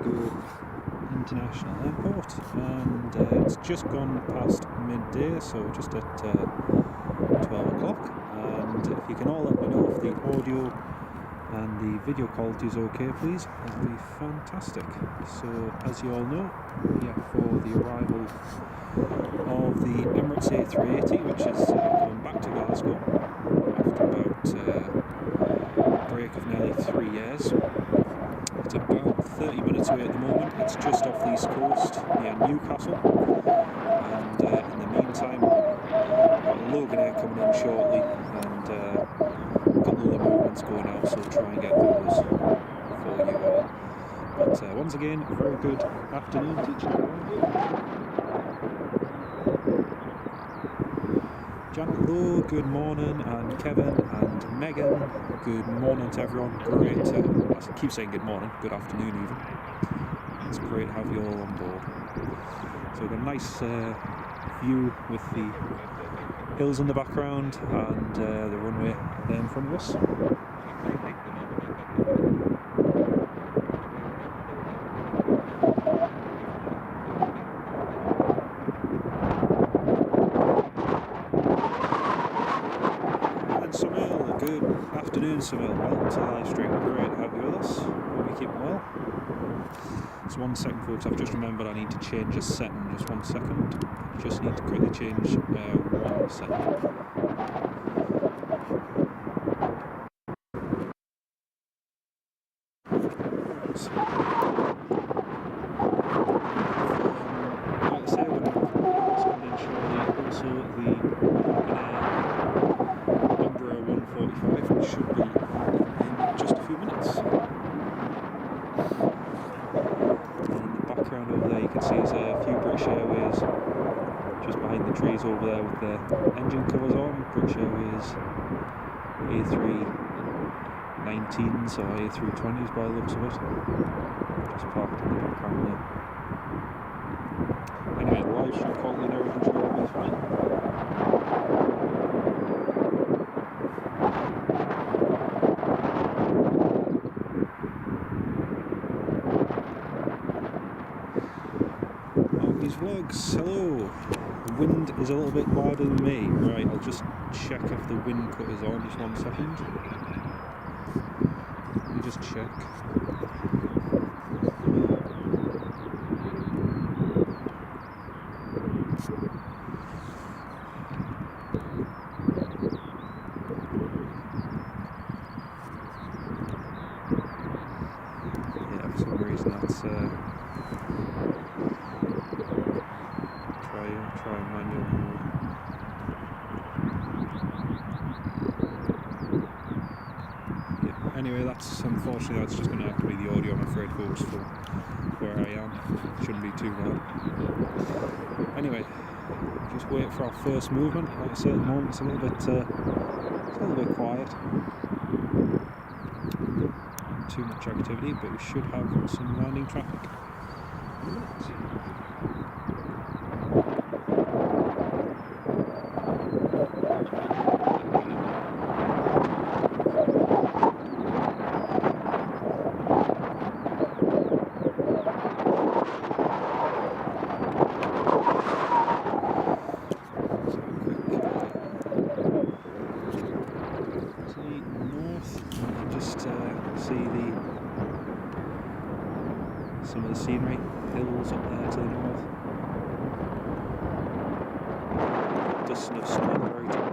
Glasgow International Airport, and it's just gone past midday, so just at 12 o'clock. And if you can all let me know if the audio and the video quality is okay, please, that'd be fantastic. So as you all know, we are for the arrival of the Emirates A380, which is going back to Glasgow after about a break of nearly 3 years. It's about 30 minutes away at the moment. It's just off the east coast near Newcastle, and in the meantime we've got Logan Air coming in shortly, and a couple of the movements going out, so we'll try and get those for you all. But once again, a very good afternoon to each and every one of you. Janet, hello, good morning, and Kevin and Megan, good morning to everyone. Great, I keep saying good morning, good afternoon even. It's great to have you all on board. So we've got a nice view with the hills in the background and the runway there in front of us. Good afternoon, Samil. Welcome to the live stream. Great to have you with us. Hope you're keeping well. Just 1 second, folks. I've just remembered I need to change a setting. Just 1 second. Just need to quickly change 1 setting. Like I say, when I'm in shortly, also the Emirates 145, which should be in just a few minutes. And in the background over there you can see there's a few British Airways just behind the trees over there with the engine covers on. British Airways A319s or A320s by the looks of it. Just parked in the background there. Anyway, the live stream quality and everything should all be fine. Vlogs, hello. The wind is a little bit wilder than me. Right, I'll just check if the wind cut is on. Just 1 second. Let me just check. Yeah, for some reason that's try manual mode. Yeah, anyway, unfortunately that's just going to have to be the audio, I'm afraid, folks, for where I am. Shouldn't be too bad. Anyway, just wait for our first movement. Like I say, at the moment it's a little bit quiet. Not too much activity, but we should have some landing traffic. Some of the scenery, hills up there to the north. Dusting of snow on the very top.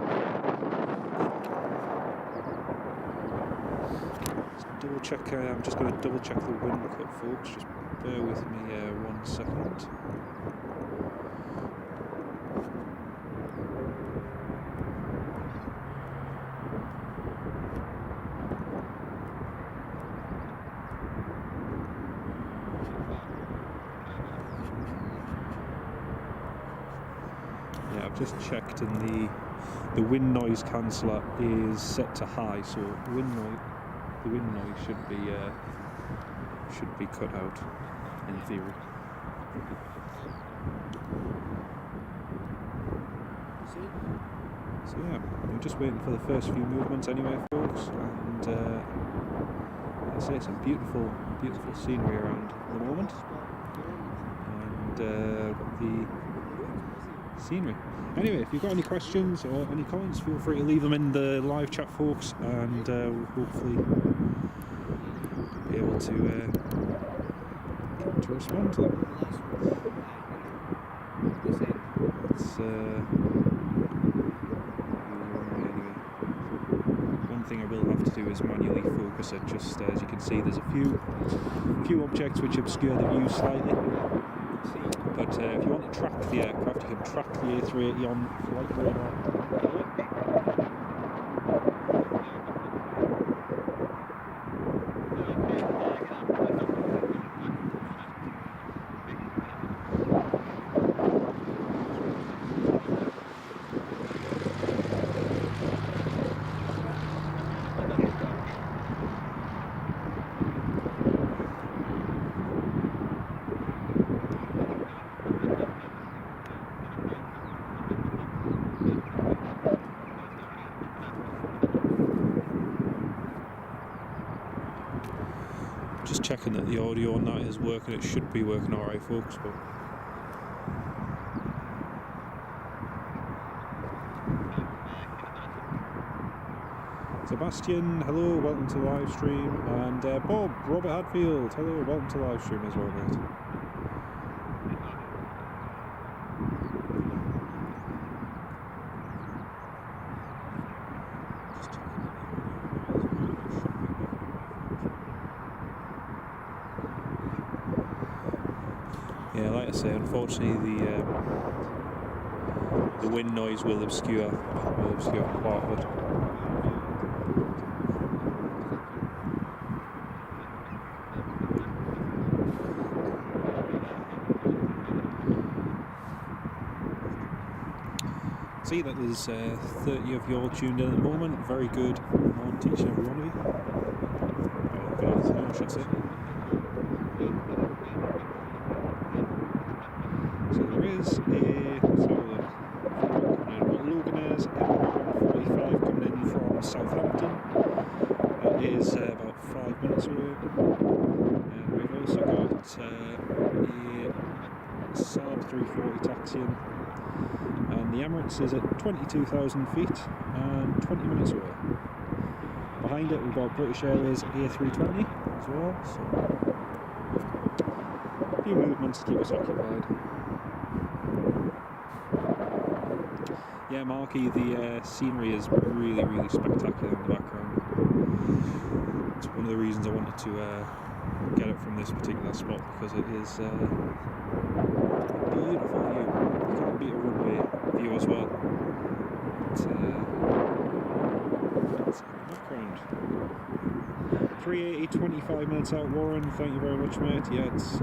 Double check. I'm just going to double check the wind cut, folks. Just bear with me 1 second. Yeah, I've just checked, and the wind noise canceller is set to high, so the wind noise should be cut out in theory. So yeah, we're just waiting for the first few movements anyway, folks, and like I say, some beautiful scenery around at the moment. and the scenery. Anyway, if you've got any questions or any comments, feel free to leave them in the live chat, folks, and we'll hopefully be able to respond to them. It's one thing I will have to do is manually focus it. Just as you can see, there's a few objects which obscure the view slightly. But if you want to track the aircraft, you can track the A380 on flight radar. Just checking that the audio on that is working. It should be working alright, folks, but Sebastian, hello, welcome to the live stream, and Bob, Robert Hadfield, hello, welcome to the live stream as well, mate. Yeah, like I say, unfortunately the wind noise will obscure part of it. See that there's 30 of you all tuned in at the moment. Very good morning to each and every one of you. Good afternoon, I should say. So there is a, let's have a look. We've got Loganairs M145 coming in from Southampton. That is about 5 minutes away. And we've also got a Saab 340 taxiing. And the Emirates is at 22,000 feet and 20 minutes away. Behind it we've got British Airways A380 as well, so a few movements to keep us occupied. Yeah, Marky, the scenery is really, really spectacular in the background. It's one of the reasons I wanted to get it from this particular spot, because it is a beautiful view. You can't beat a runway view as well. It's in the background. 380, 25 minutes out, Warren, thank you very much, mate. Yeah, it's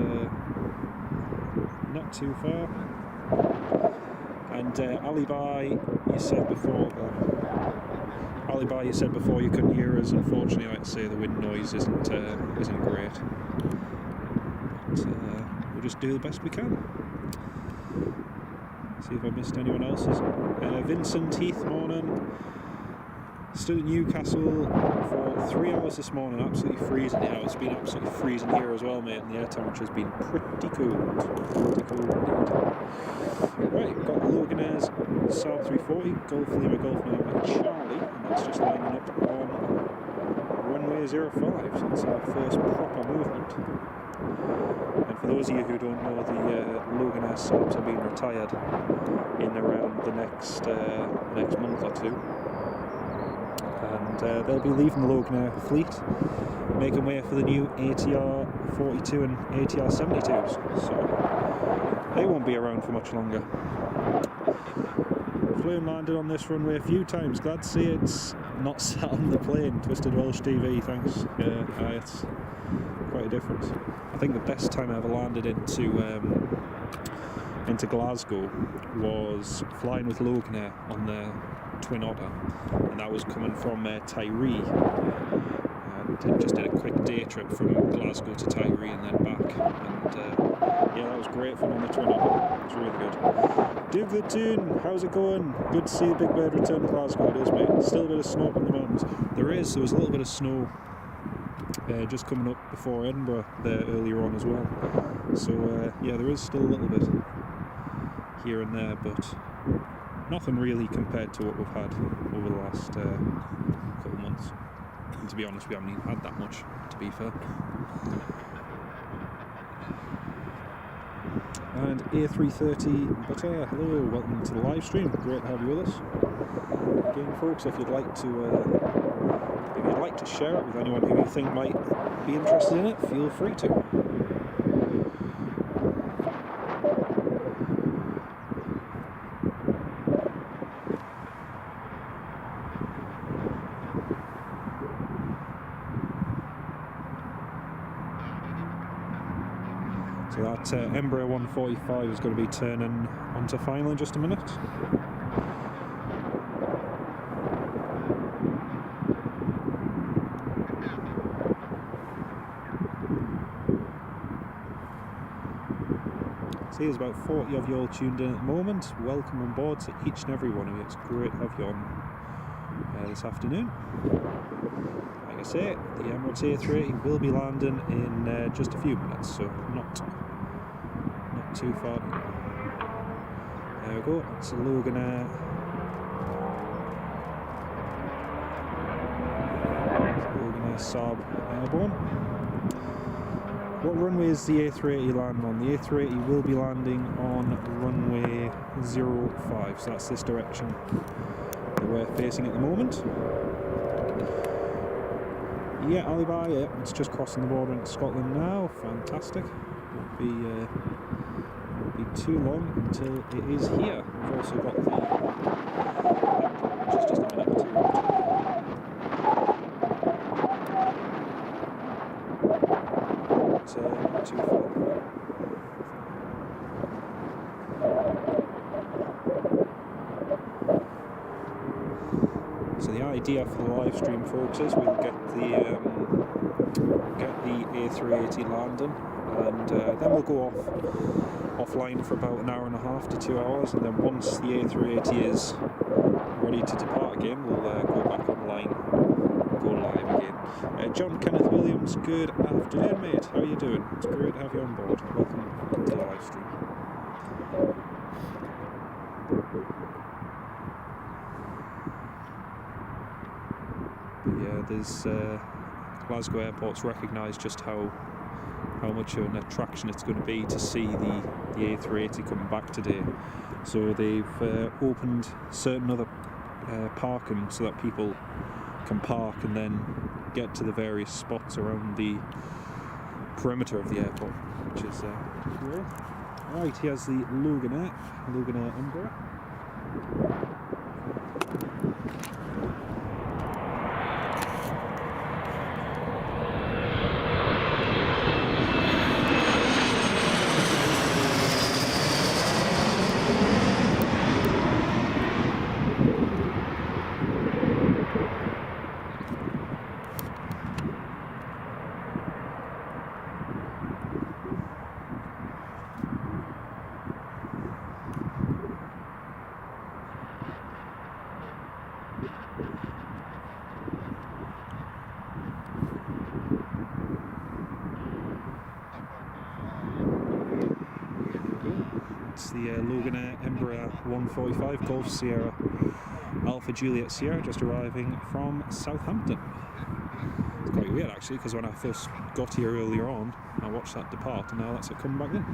not too far. And Alibi, you said before, you couldn't hear us. Unfortunately, like I say, the wind noise isn't great. But we'll just do the best we can. See if I missed anyone else's. Vincent Heath, morning. Stood at Newcastle for 3 hours this morning, absolutely freezing here. It's been absolutely freezing here as well, mate, and the air temperature has been pretty cold. Pretty cold indeed. Right, we've got Loganairs Saab 340, Golf Lima Golf November Charlie, and that's just lining up on runway 05, so it's our first proper movement. And for those of you who don't know, the Loganair Saabs are being retired in around the next month or two. And they'll be leaving the Loganair fleet, making way for the new ATR 42 and ATR 72s. So they won't be around for much longer. Flew and landed on this runway a few times. Glad to see it's not sat on the plane. Twisted Welsh TV, thanks. Yeah, it's quite a difference. I think the best time I ever landed into Glasgow was flying with Loganair on the Twin Otter, and that was coming from Tiree. Just did a quick day trip from Glasgow to Tiree and then back, and yeah, that was great fun on the Twin Otter. It was really good. Duke the Tune, how's it going? Good to see the Big Bird return to Glasgow. It is, mate. Still a bit of snow up in the mountains. There was a little bit of snow just coming up before Edinburgh there earlier on as well. So yeah, there is still a little bit here and there, but nothing really compared to what we've had over the last couple of months. And to be honest, we haven't even had that much, to be fair. And A330 Butter, hello, welcome to the live stream. Great to have you with us. Again, folks, if you'd like to share it with anyone who you think might be interested in it, feel free to. So that Embraer 145 is going to be turning onto final in just a minute. See, there's about 40 of you all tuned in at the moment. Welcome on board to each and every one of you. It's great to have you on this afternoon. Like I say, the Emirates A380 will be landing in just a few minutes, so not too far. There we go. It's a Logan Air. Saab Airborne. What runway is the A380 landing on? The A380 will be landing on runway 05, so that's this direction that we're facing at the moment. Yeah, Alibi, yeah, it's just crossing the border into Scotland now. Fantastic. Won't be too long until it is here. We've also got the just a minute or two. Not too far. So the idea for the live stream, folks, is we'll get the A380 landing, and then we'll go offline for about an hour and a half to 2 hours, and then once the A380 is ready to depart again, we'll go back online and go live again. John Kenneth Williams, good afternoon, mate. How are you doing? It's great to have you on board. Welcome to the live stream. But yeah, there's Glasgow Airport's recognised just how much of an attraction it's going to be to see the A380 coming back today. So they've opened certain other parking so that people can park and then get to the various spots around the perimeter of the airport, which is cool. Right, here's the Logan Air Embraer. It's the Logan Air Embraer 145 Golf Sierra Alpha Juliet Sierra, just arriving from Southampton. It's quite weird actually, because when I first got here earlier on, I watched that depart, and now that's it coming back in.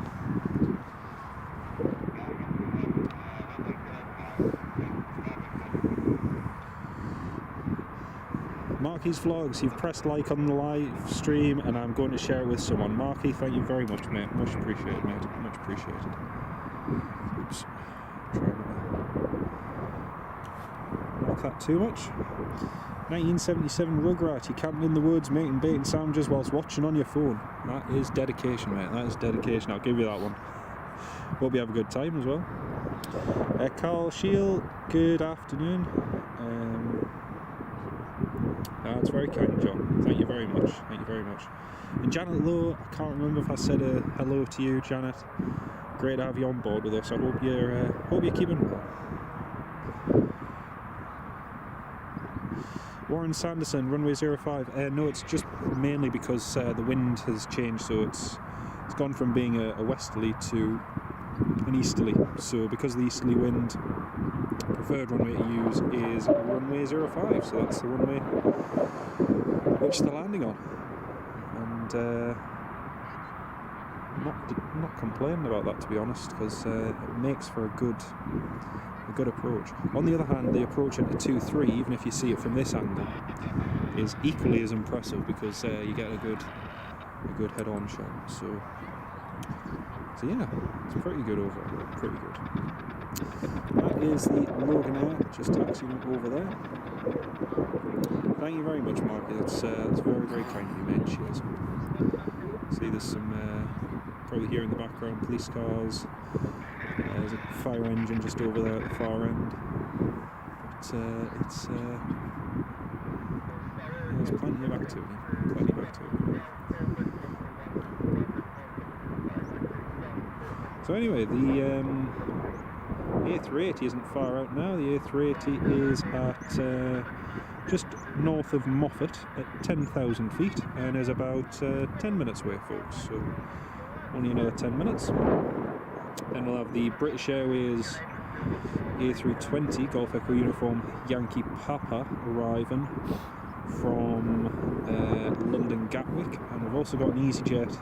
Marky's Vlogs, you've pressed like on the live stream, and I'm going to share it with someone. Marky, thank you very much, mate. Much appreciated, mate. Much appreciated. Oops. Try not to knock that too much. 1977 Rugrat, you camping in the woods making bait and sandwiches whilst watching on your phone. That is dedication, mate. That is dedication. I'll give you that one. Hope you have a good time as well. Carl Shield, good afternoon. That's very kind, John. Thank you very much. Thank you very much. And Janet Lowe, I can't remember if I said a hello to you, Janet. Great to have you on board with us. I hope you're keeping well. Warren Sanderson, runway 05. No, it's just mainly because the wind has changed, so it's gone from being a westerly to an easterly. So because of the easterly wind, preferred runway to use is runway 05. So that's the runway which they're landing on, and not complaining about that, to be honest, because it makes for a good approach. On the other hand, the approach into 2-3, even if you see it from this angle, is equally as impressive, because you get a good head-on shot. So yeah, it's pretty good overall. Pretty good. That is the Logan Air, just taxiing over there. Thank you very much, Mark. That's very, very kind of you, mate. Cheers. See, there's some probably here in the background police cars. There's a fire engine just over there at the far end. But there's plenty of activity. So anyway, the A380 isn't far out now. The A380 is at just north of Moffat at 10,000 feet and is about 10 minutes away, folks. So only another 10 minutes. Then we'll have the British Airways A320 Golf Echo Uniform Yankee Papa arriving from London Gatwick, and we've also got an EasyJet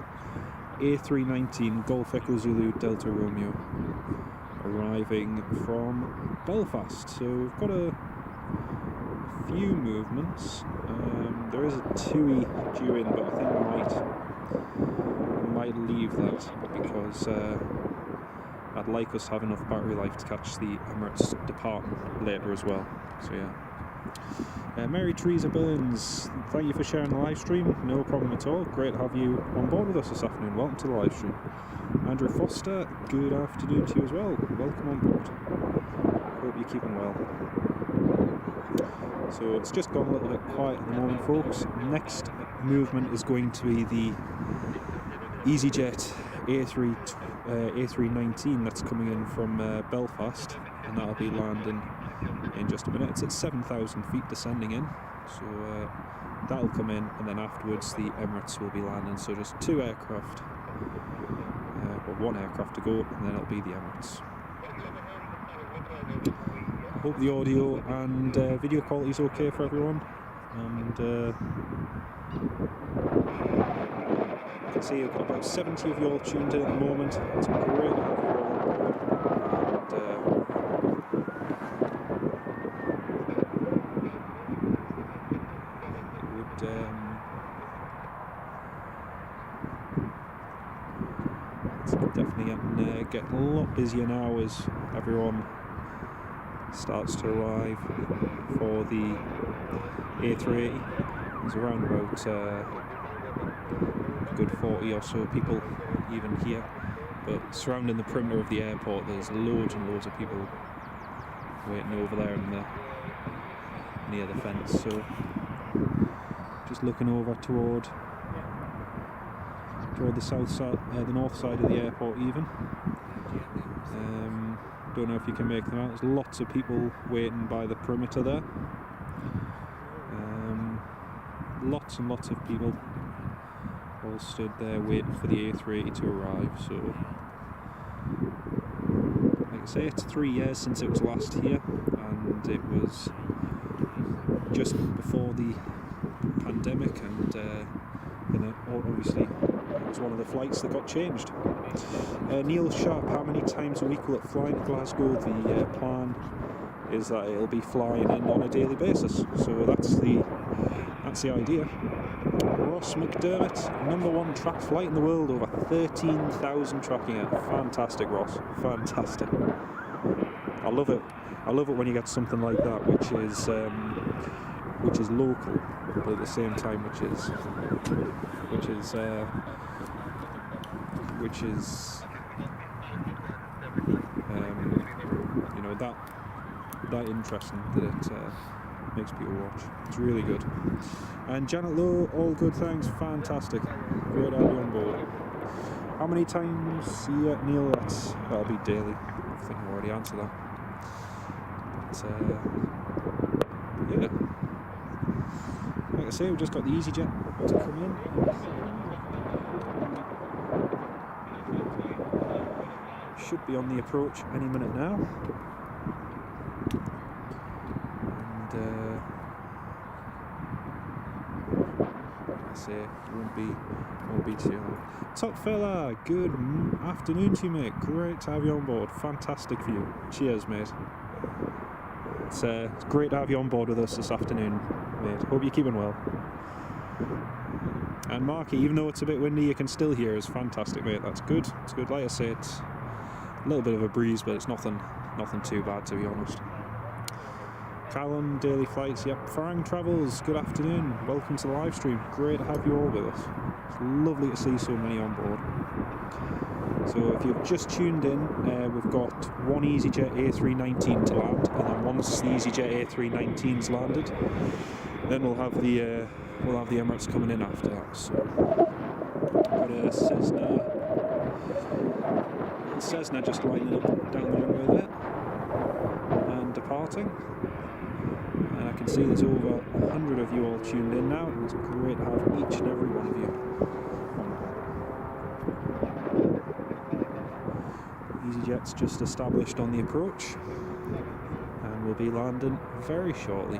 A319 Golf Echo Zulu Delta Romeo arriving from Belfast. So we've got a few movements. There is a TUI due in, but I think we might leave that because I'd like us to have enough battery life to catch the Emirates departing later as well. So yeah. Mary Teresa Burns, thank you for sharing the live stream. No problem at all. Great to have you on board with us this afternoon. Welcome to the live stream. Andrew Foster, good afternoon to you as well. Welcome on board. Hope you're keeping well. So it's just gone a little bit quiet at the moment, folks. Next movement is going to be the EasyJet A319 that's coming in from Belfast, and that'll be landing in just a minute. It's at 7,000 feet descending in, so that'll come in, and then afterwards the Emirates will be landing. So just two aircraft, or one aircraft to go, and then it'll be the Emirates. I hope the audio and video quality is okay for everyone, and you can see I've got about 70 of you all tuned in at the moment. It's great to have you all on board, it's definitely getting a lot busier now as everyone starts to arrive for the A380. There's around about a good 40 or so people even here, but surrounding the perimeter of the airport there's loads and loads of people waiting over there near the fence. So just looking over toward the south side, the north side of the airport even. Don't know if you can make them out. There's lots of people waiting by the perimeter there. Lots and lots of people all stood there waiting for the A380 to arrive. So, like I say, it's 3 years since it was last here, and it was just before the pandemic, and obviously it was one of the flights that got changed. Neil Sharp, how many times a week will it fly to Glasgow? The plan is that it'll be flying in on a daily basis, so that's the idea. Ross McDermott, #1 track flight in the world, over 13,000 tracking it. Fantastic, Ross, fantastic. I love it when you get something like that which is local, but at the same time which is that interesting that it makes people watch. It's really good. And Janet Lowe, all good, thanks, fantastic, great to have you on board. How many times? Yeah, Neil, that'll be daily. I think I've already answered that. But yeah, say, we've just got the EasyJet to come in. Should be on the approach any minute now. And I say, won't be too long. Top fella, good afternoon to you, mate. Great to have you on board. Fantastic view. Cheers, mate. It's great to have you on board with us this afternoon, mate. Hope you're keeping well. And Marky, even though it's a bit windy, you can still hear us. Fantastic, mate. That's good. It's good. Like I say, it's a little bit of a breeze, but it's nothing too bad, to be honest. Callum, Daily Flights, yep. Farang Travels, good afternoon. Welcome to the live stream. Great to have you all with us. It's lovely to see so many on board. So if you've just tuned in, we've got one EasyJet A319 to land, and then once the EasyJet A319's landed, then we'll have the Emirates coming in after that. So got a Cessna just lining up down the runway there and departing. And I can see there's over 100 of you all tuned in now, and it's great to have each and every one of you. EasyJet's just established on the approach, and we'll be landing very shortly.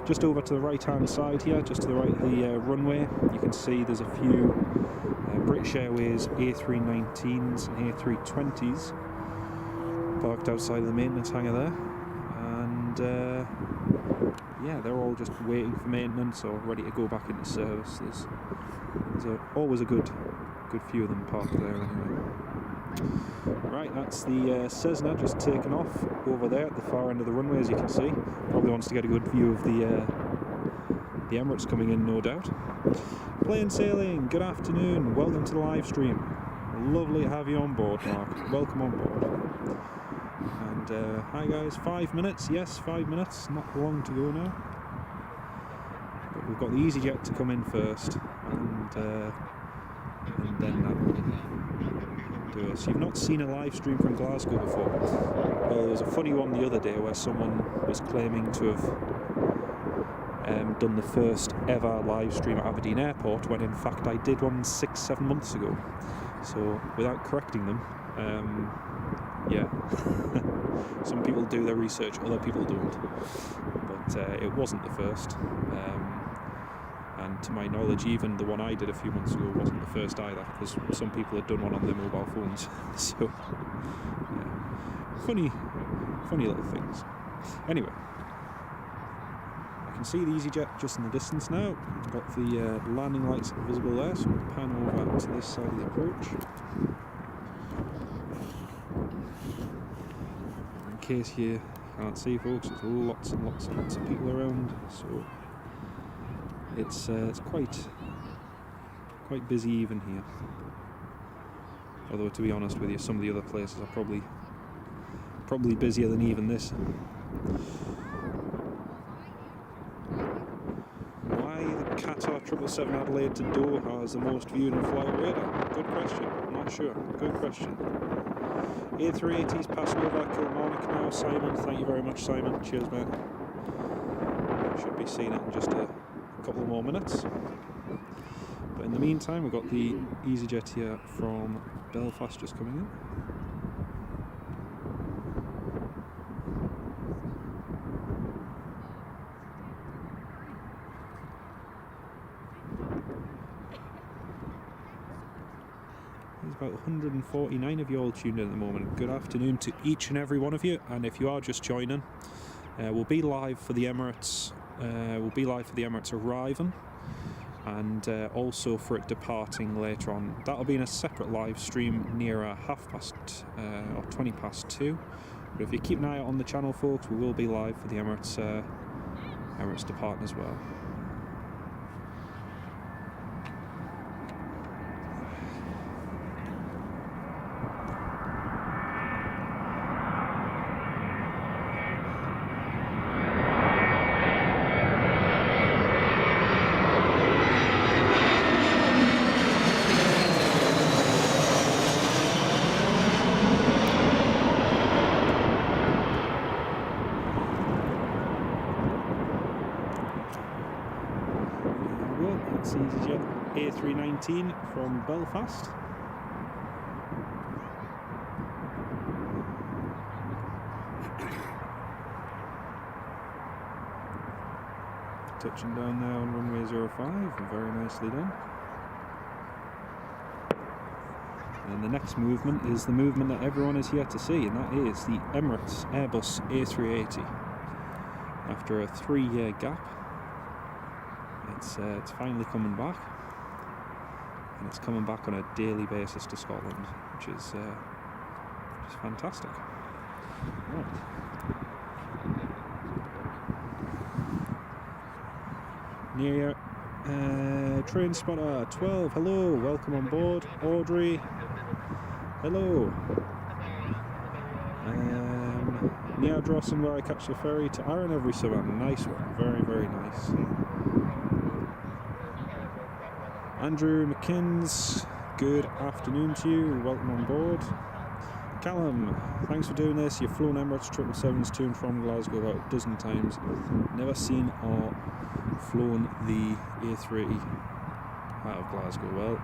Just over to the right hand side here, just to the right of the runway, you can see there's a few British Airways A319s and A320s parked outside of the maintenance hangar there, and yeah, they're all just waiting for maintenance or ready to go back into service. There's always a good few of them parked there anyway. Right, that's the Cessna just taken off over there at the far end of the runway, as you can see. Probably wants to get a good view of the Emirates coming in, no doubt. Plain sailing, good afternoon, welcome to the live stream. Lovely to have you on board, Mark. Welcome on board. And hi guys, 5 minutes, yes, 5 minutes, not long to go now. But we've got the EasyJet to come in first, and then that will do us. You've not seen a live stream from Glasgow before? Well, there was a funny one the other day where someone was claiming to have done the first ever live stream at Aberdeen Airport, when in fact I did one 6-7 months ago. So without correcting them, yeah, some people do their research, other people don't. But it wasn't the first. And to my knowledge, even the one I did a few months ago wasn't the first either, because some people had done one on their mobile phones. So, yeah. Funny little things. Anyway, I can see the EasyJet just in the distance now. I've got the landing lights visible there, so we'll pan over to this side of the approach. In case you can't see, folks, there's lots and lots of people around, so it's quite busy even here. Although, to be honest with you, some of the other places are probably busier than even this. Why the Qatar 777 Adelaide to Doha is the most viewed in flight radar? Good question. I'm not sure. Good question. A380's passing over Kilmarnock now. Simon, thank you very much, Simon. Cheers, mate. Should be seeing it in just a couple more minutes. But in the meantime, we've got the EasyJet here from Belfast just coming in. There's about 149 of you all tuned in at the moment. Good afternoon to each and every one of you, and if you are just joining, we'll be live for the Emirates. We'll be live for the Emirates arriving, and also for it departing later on. That'll be in a separate live stream near 2:30 or 2:20. But if you keep an eye out on the channel, folks, we will be live for the Emirates departing as well. A318 from Belfast. Touching down there on runway 05, very nicely done. And the next movement is the movement that everyone is here to see, and that is the Emirates Airbus A380. After a 3-year gap, it's finally coming back, and it's coming back on a daily basis to Scotland, which is fantastic. Right. Near train spotter 12, hello, welcome on board. Audrey, hello. Near Drossen, where I catch the ferry to Arran every summer. Nice one, very, very nice. Andrew McKins, good afternoon to you, welcome on board. Callum, thanks for doing this. You've flown Emirates 777s to and from Glasgow about a dozen times. Never seen or flown the A380 out of Glasgow. Well,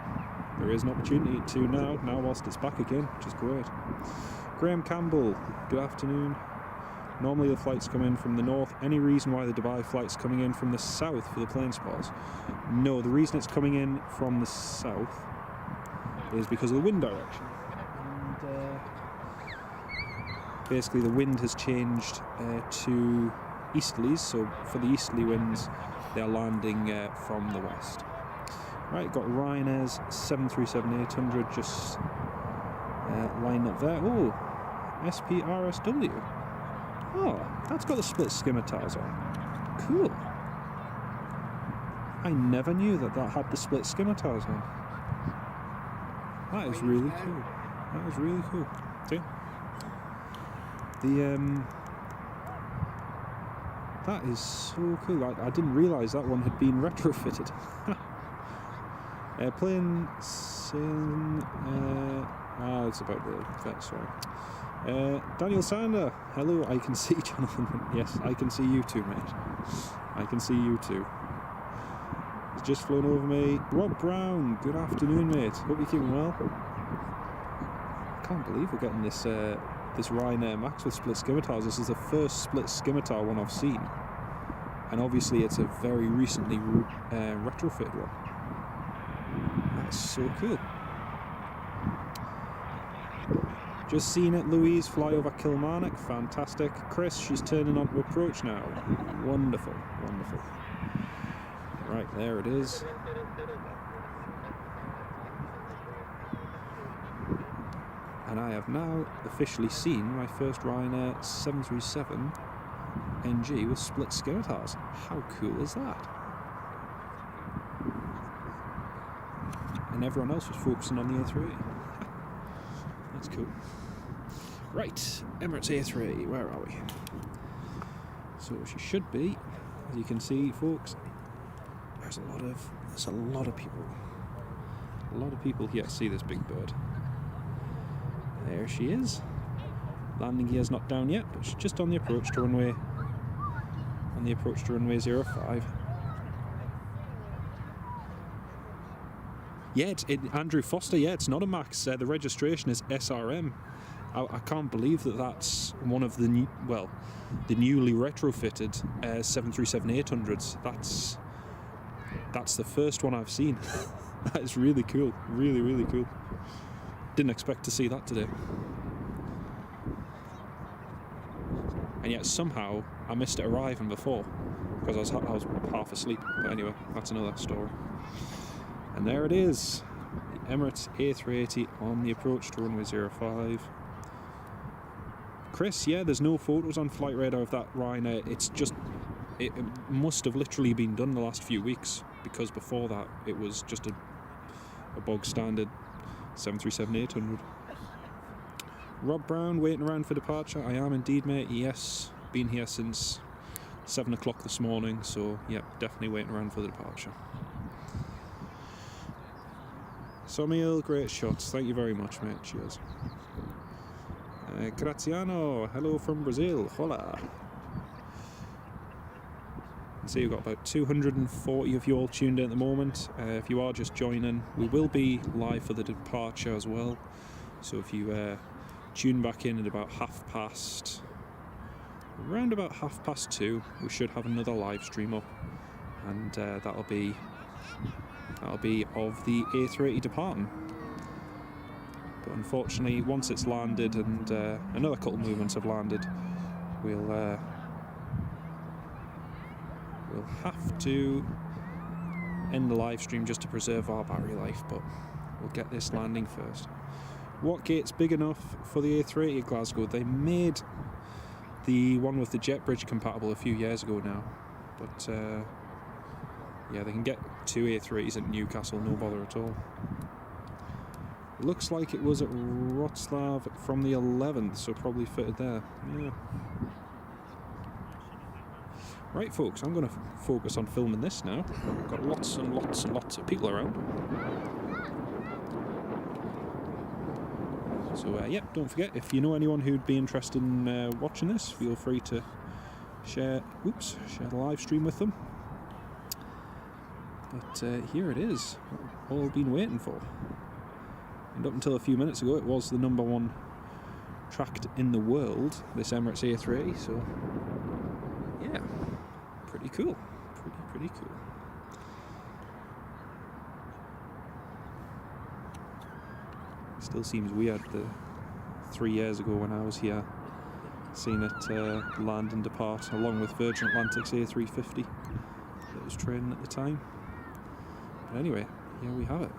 there is an opportunity to now whilst it's back again, which is great. Graham Campbell, good afternoon. Normally the flights come in from the north. Any reason why the Dubai flight's coming in from the south for the plane spotters? No, the reason it's coming in from the south is because of the wind direction. And basically the wind has changed to easterlies, so for the easterly winds they're landing from the west. Right, got Ryanair's 737-800 just lined up there. Oh, SPRSW. Oh, that's got the split skimitars on. Cool. I never knew that had the split skimitars on. That is really cool. That is really cool. See? That is so cool. I didn't realise that one had been retrofitted. Plane sailing. It's about the vet, sorry. Daniel Sander, hello. I can see Jonathan. Yes, I can see you too, mate. I can see you too. He's just flown over me. Rob Brown, good afternoon, mate. Hope you're keeping well. I can't believe we're getting this this Ryanair Max with split scimitars. This is the first split scimitar one I've seen, and obviously it's a very recently retrofitted one. That's so cool. Just seen it, Louise, fly over Kilmarnock. Fantastic. Chris, she's turning on to approach now. Wonderful, wonderful. Right, there it is. And I have now officially seen my first Ryanair 737 NG with split scimitars. How cool is that? And everyone else was focusing on the A380. That's cool. Right, Emirates A380, where are we? So she should be, as you can see, folks. There's a lot of people. A lot of people here to see this big bird. There she is. Landing gear's not down yet, but she's just on the approach to runway. On the approach to runway 05. Yeah, Andrew Foster. Yeah, it's not a Max. The registration is SRM. I can't believe that that's one of the the newly retrofitted 737-800s. That's the first one I've seen. That is really cool. Really, really cool. Didn't expect to see that today. And yet somehow I missed it arriving before because I was half asleep. But anyway, that's another story. And there it is, the Emirates A380 on the approach to runway 05. Chris, yeah, there's no photos on Flight Radar of that Ryanair. It must have literally been done the last few weeks, because before that it was just a bog standard 737-800. Rob Brown, waiting around for departure. I am indeed, mate. Yes, been here since 7 o'clock this morning, so yeah, definitely waiting around for the departure. Somiel, great shots. Thank you very much, mate. Cheers. Graziano, hello from Brazil. Hola. See, we've got about 240 of you all tuned in at the moment. If you are just joining, we will be live for the departure as well. So if you tune back in at about around about 2:30, we should have another live stream up, and that'll be of the A380 departing. But unfortunately, once it's landed and another couple of movements have landed, we'll have to end the live stream just to preserve our battery life, but we'll get this landing first. What gate's big enough for the A380 at Glasgow? They made the one with the jet bridge compatible a few years ago now, but yeah, they can get 2 A380s at Newcastle, no bother at all. It looks like it was at Wrocław from the 11th, so probably fitted there. Yeah. Right, folks, I'm going to focus on filming this now. Got lots and lots and lots of people around. So, yeah, don't forget, if you know anyone who'd be interested in watching this, feel free to share the live stream with them. But here it is, all been waiting for. And up until a few minutes ago, it was the #1 tracked in the world, this Emirates A380, so yeah, pretty cool, pretty cool. Still seems weird that 3 years ago when I was here, seeing it land and depart along with Virgin Atlantic's A350 that was training at the time. But anyway, here we have it.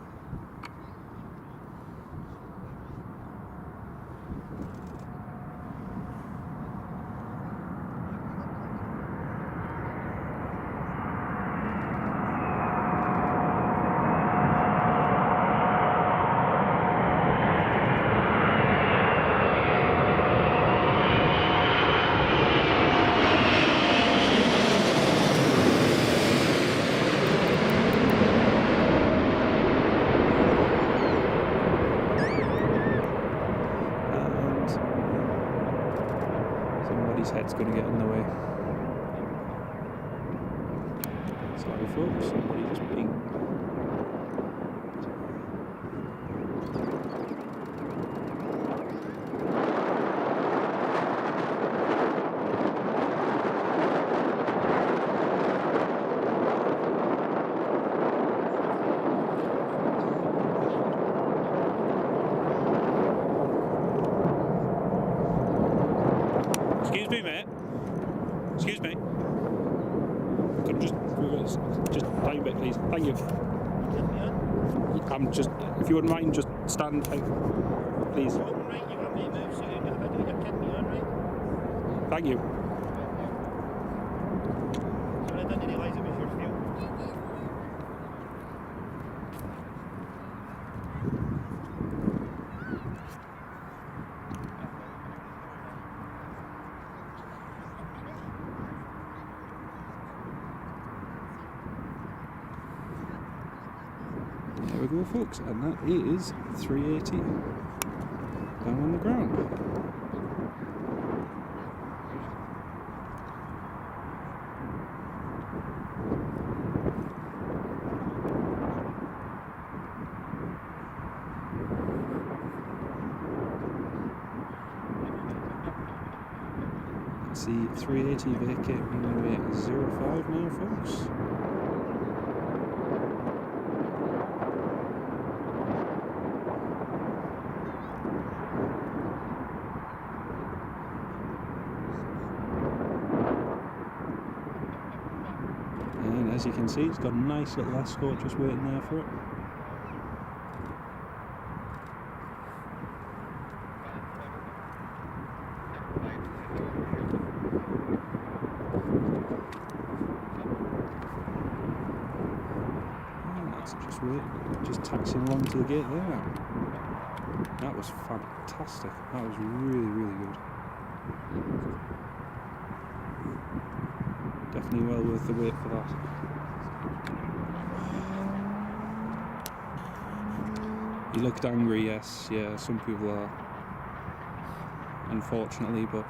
Head's going to get in the way. Sorry folks, somebody just being. Excuse me, mate. Excuse me. Could just tiny bit, please. Thank you. I'm just, if you wouldn't mind, just stand, please. Thank you. I didn't realise it was your field. There we go, folks, and that is 380 down on the ground. See 380 vacating runway 05 now, folks. And as you can see, it's got a nice little escort just waiting there for it. Just taxiing along to the gate there. That was fantastic. That was really, really good. Definitely well worth the wait for that. He looked angry, yes, yeah, some people are, unfortunately, but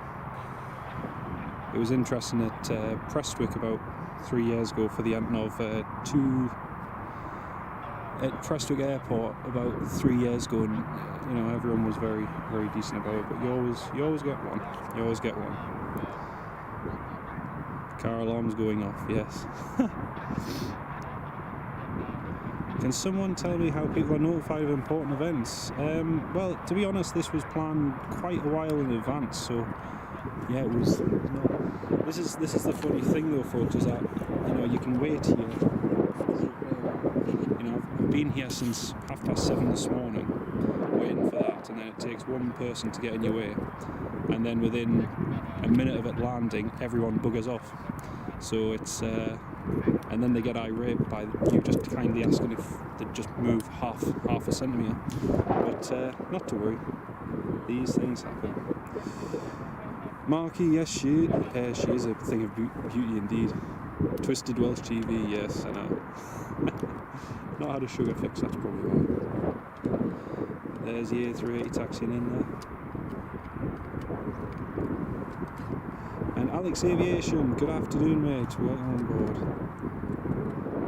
it was interesting at Prestwick about 3 years ago for the end of two at Glasgow Airport about 3 years ago, and you know, everyone was very, very decent about it. But you always get one. You always get one. Car alarm's going off. Yes. Can someone tell me how people are notified of important events? Well, to be honest, this was planned quite a while in advance, so yeah, it was. This is the funny thing though, folks, is that you know you can wait here. You know, I've been here since 7:30 this morning, waiting for that, and then it takes one person to get in your way, and then within a minute of it landing, everyone buggers off. So it's. And then they get irate by you just kindly asking if they just move half a centimetre. But not to worry, these things happen. Marky, yes, she is a thing of beauty indeed. Twisted Welsh TV, yes, I know. Not had a sugar fix, that's probably why. There's the A380 taxiing in there. And Alex Aviation, good afternoon, mate. Welcome on board.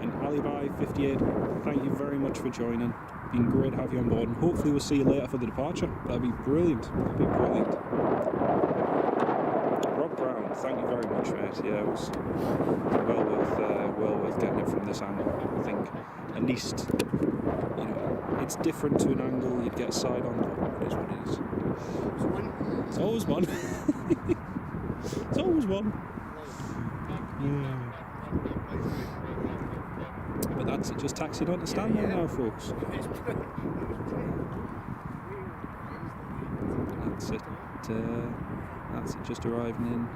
And Alibi58, thank you very much for joining. Been great to have you on board, and hopefully we'll see you later for the departure. That'd be brilliant. That'd be brilliant. Rob Brown, thank you very much, mate. Yeah, it was well worth getting it from this angle. I think at least, you know, it's different to an angle you'd get side on, but it is what it is. It's always one. It's always one. Yeah. But that's it, just taxied on to standby now, folks. That's it. That's it, just arriving in.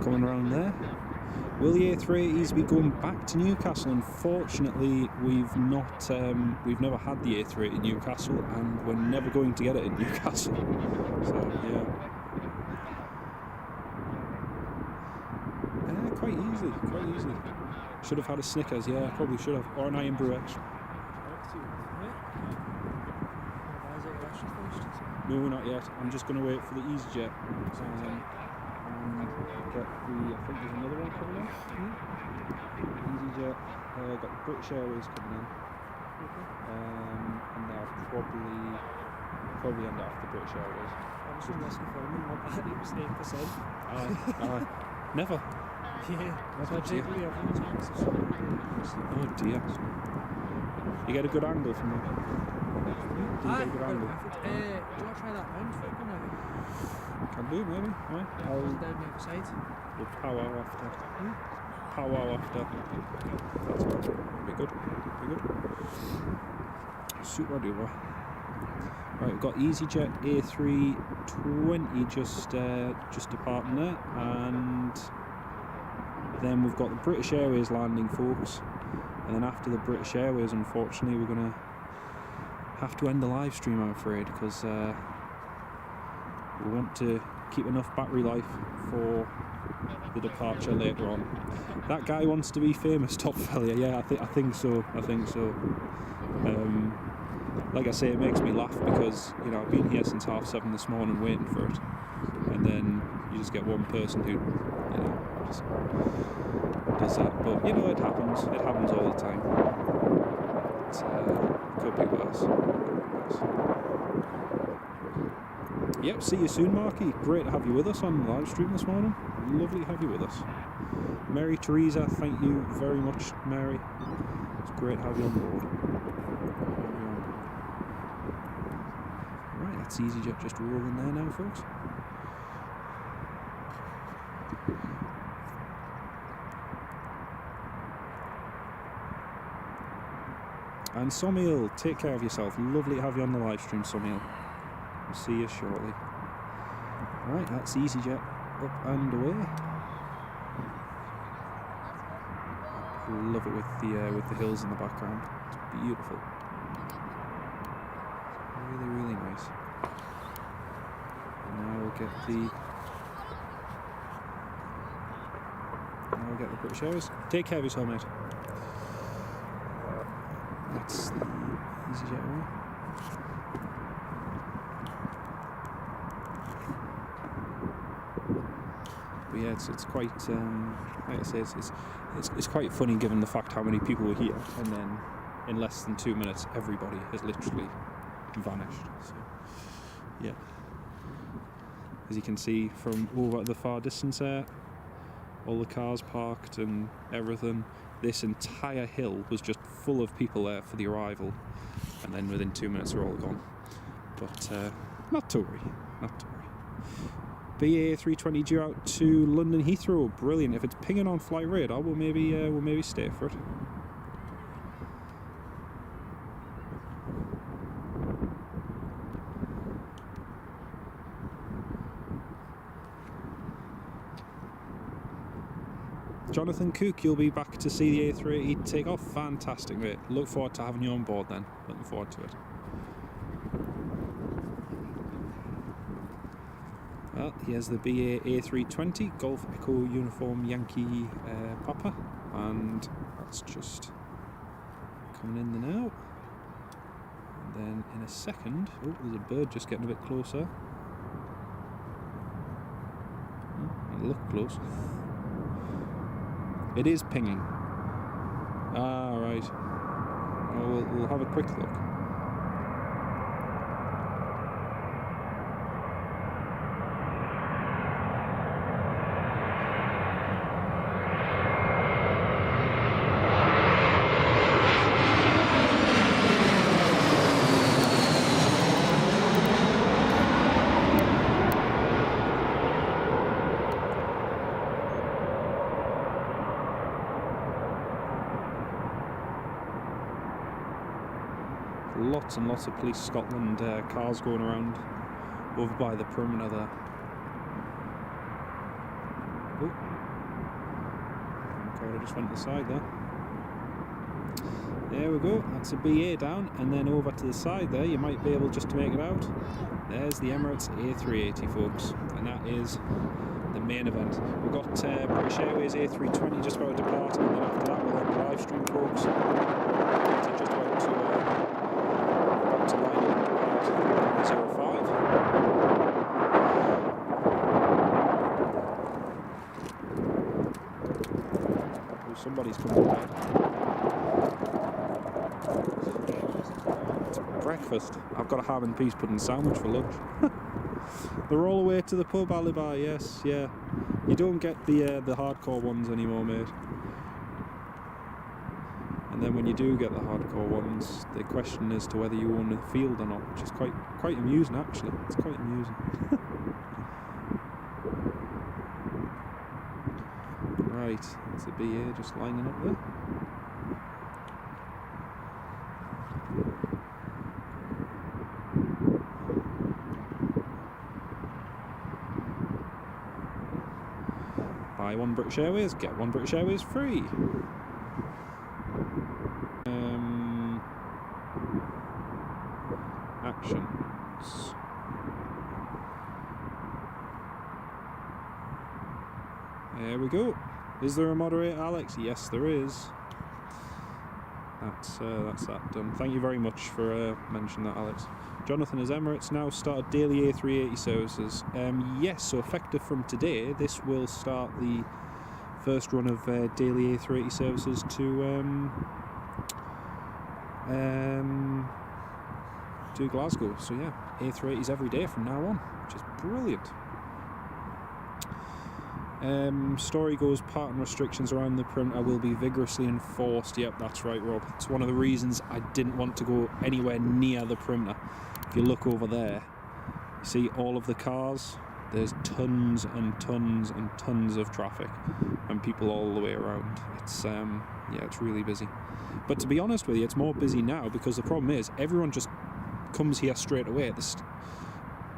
Coming around there. Will the A380s be going back to Newcastle? Unfortunately, we've never had the A380 in Newcastle, and we're never going to get it in Newcastle. So yeah. Quite easily. Should have had a Snickers, yeah, probably should have. Or an Iron Brew Extra. No, not yet. I'm just going to wait for the EasyJet. And get the, I think there's another one coming in. EasyJet, got the British Airways coming in. And they'll probably end after the British Airways. I was from Western Foreman, my bad, it was 8%. Never. Yeah, so I take away everyone's answers. Oh dear. You get a good angle from that? Do you get a good angle? Do you want to try that round for a minute? Can do, maybe. Right. I'll down the other side. We'll powwow after. Powwow after. That's good. Be good. Super duper. Right, we've got EasyJet A320 just departing there, and then we've got the British Airways landing, folks. And then after the British Airways, unfortunately, we're going to have to end the live stream, I'm afraid, because we want to keep enough battery life for the departure later on. That guy wants to be famous, Top Fella. Yeah, I think so. Like I say, it makes me laugh because, you know, I've been here since 7:30 this morning waiting for it, and then you just get one person who, you know, just does that. But you know, it happens all the time. It's could be worse. Yep, see you soon, Marky. Great to have you with us on the live stream this morning. Lovely to have you with us. Mary Teresa, thank you very much, Mary. It's great to have you on board. Right, that's EasyJet just rolling there now, folks. And Somiel, take care of yourself. Lovely to have you on the live stream, Somiel. We'll see you shortly. Right, that's EasyJet up and away. Love it with the hills in the background. It's beautiful. Really, really nice. And now we'll get the British Airways. Take care of yourself, mate. That's the EasyJet away. But yeah, it's quite like I say, it's quite funny given the fact how many people were here, and then in less than 2 minutes, everybody has literally vanished. So yeah, as you can see from over at the far distance there, all the cars parked and everything. This entire hill was just full of people there for the arrival, and then within 2 minutes they're all gone. But not to worry, not to worry. BA 320 due out to London Heathrow. Brilliant. If it's pinging on flight radar, we'll maybe stay for it. Jonathan Cook, you'll be back to see the A380 take off. Fantastic, mate. Look forward to having you on board then. Looking forward to it. Well, here's the BA A320 Golf Echo Uniform Yankee Papa, and that's just coming in there now. And then in a second, oh, there's a bird just getting a bit closer. It looked close. It is pinging. Ah, right. Well, we'll have a quick look. Lots and lots of Police Scotland cars going around over by the perimeter there. Oh, God, I just went to the side there. There we go, that's a BA down, and then over to the side there, you might be able just to make it out. There's the Emirates A380, folks, and that is the main event. We've got British Airways A320 just about to depart, and then after that we'll have the live stream, folks. So just about to line up at 05. Oh, somebody's coming back. It's breakfast. I've got a ham and peas pudding sandwich for lunch. They're all the way to the pub, Alibi, yes, yeah. You don't get the hardcore ones anymore, mate. And then when you do get the hardcore ones, the question is to whether you own the field or not, which is quite amusing, actually. It's quite amusing. Right, there's the BA just lining up there. Buy one British Airways, get one British Airways free. Actions. There we go. Is there a moderator, Alex? Yes, there is. That's that done. Thank you very much for mentioning that, Alex. Jonathan, has Emirates now started daily A380 services? Yes, so effective from today, this will start the first run of daily A380 services to Glasgow. So yeah, A380s every day from now on, which is brilliant. Story goes, parking restrictions around the perimeter will be vigorously enforced. Yep, that's right, Rob. It's one of the reasons I didn't want to go anywhere near the perimeter. If you look over there, you see all of the cars. There's tons and tons and tons of traffic and people all the way around. It's yeah, it's really busy. But to be honest with you, it's more busy now because the problem is everyone just comes here straight away as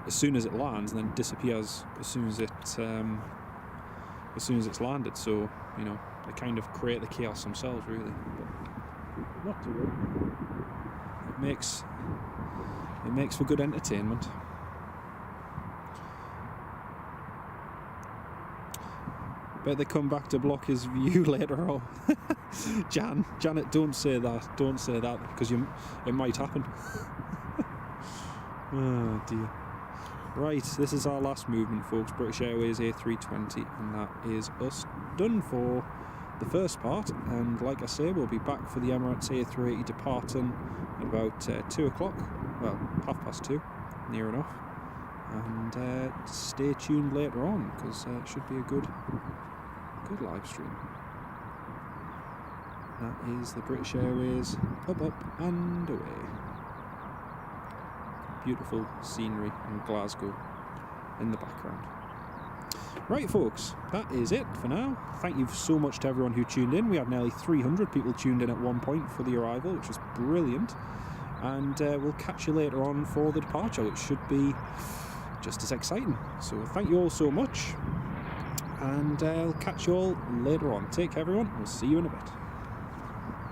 soon as it lands and then disappears as soon as it's landed. So you know, they kind of create the chaos themselves, really. But not to worry. It makes for good entertainment. Bet they come back to block his view later on. Janet, don't say that. Don't say that because it might happen. Oh dear. Right, this is our last movement, folks. British Airways A320, and that is us done for the first part. And like I say, we'll be back for the Emirates A380 departing at about 2 o'clock, well, 2:30, near enough. And stay tuned later on, because it should be a good live stream. That is the British Airways up and away. Beautiful scenery in Glasgow in the background. Right, folks, that is it for now. Thank you so much to everyone who tuned in. We had nearly 300 people tuned in at one point for the arrival, which was brilliant. And we'll catch you later on for the departure, which should be just as exciting. So thank you all so much, and I'll catch you all later on. Take care, everyone. We'll see you in a bit.